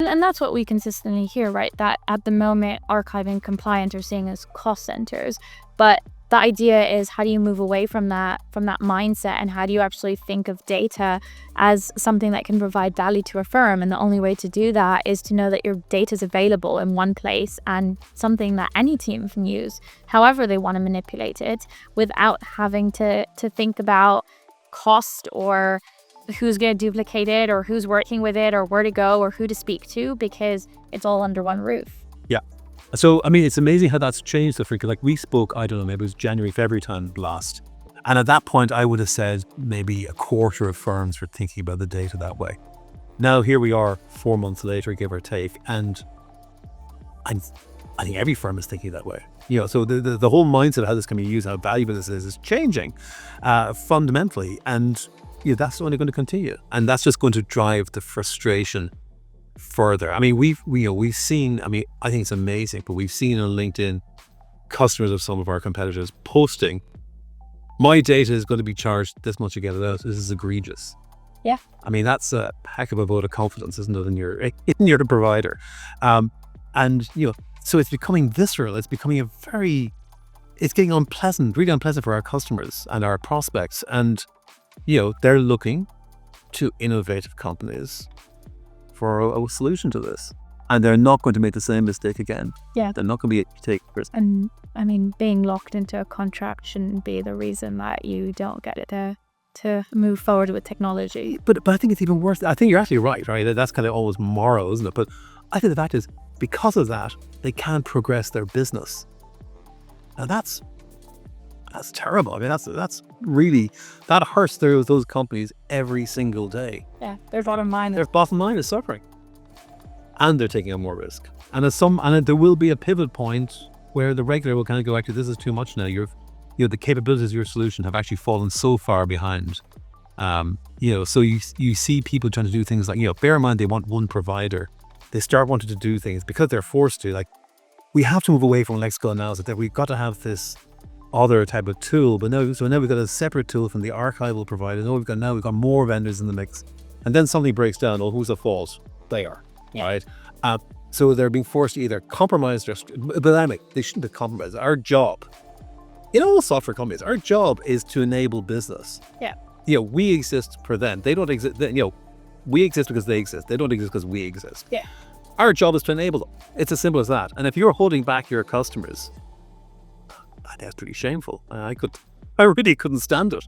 And that's what we consistently hear, right? That at the moment, archive and compliance are seen as cost centers. But the idea is, how do you move away from that mindset, and how do you actually think of data as something that can provide value to a firm? And the only way to do that is to know that your data is available in one place and something that any team can use however they want to manipulate it, without having to think about cost or who's going to duplicate it or who's working with it or where to go or who to speak to, because it's all under one roof. Yeah. So, I mean, it's amazing how that's changed the freaking, like we spoke, I don't know, maybe it was January, February time last. And at that point, I would have said maybe a quarter of firms were thinking about the data that way. Now, here we are 4 months later, give or take. And I think every firm is thinking that way. So the whole mindset of how this can be used, how valuable this is changing fundamentally. And that's only going to continue. And that's just going to drive the frustration further. I mean, we've seen, I mean, I think it's amazing, but we've seen on LinkedIn customers of some of our competitors posting, my data is going to be charged this much to get it out. This is egregious. Yeah. I mean, that's a heck of a vote of confidence, isn't it, in your provider. And, so it's becoming visceral. It's becoming it's getting unpleasant, really unpleasant for our customers and our prospects. And, they're looking to innovative companies for a solution to this. And they're not going to make the same mistake again. Yeah. They're not going to take risk. And I mean, being locked into a contract shouldn't be the reason that you don't get it to move forward with technology. But I think it's even worse. I think you're actually right? That's kind of always moral, isn't it? But I think the fact is, because of that, they can't progress their business. Now that's terrible. I mean, that's really, that hurts those companies every single day. Yeah, their bottom line is suffering, and they're taking on more risk. And there will be a pivot point where the regulator will kind of go, actually, this is too much now. The capabilities of your solution have actually fallen so far behind. So you see people trying to do things like, bear in mind, they want one provider. They start wanting to do things because they're forced to. Like, we have to move away from lexical analysis, that we've got to have this other type of tool. But now we've got a separate tool from the archival provider. We've got more vendors in the mix. And then something breaks down. Well, who's at fault? They are. Yeah. Right? So they're being forced to either compromise but anyway, they shouldn't be compromised. Our job, in all software companies, our job is to enable business. Yeah. We exist for them. They don't exist. We exist because they exist. They don't exist because we exist. Yeah. Our job is to enable them. It's as simple as that. And if you're holding back your customers, that's pretty shameful. I really couldn't stand it.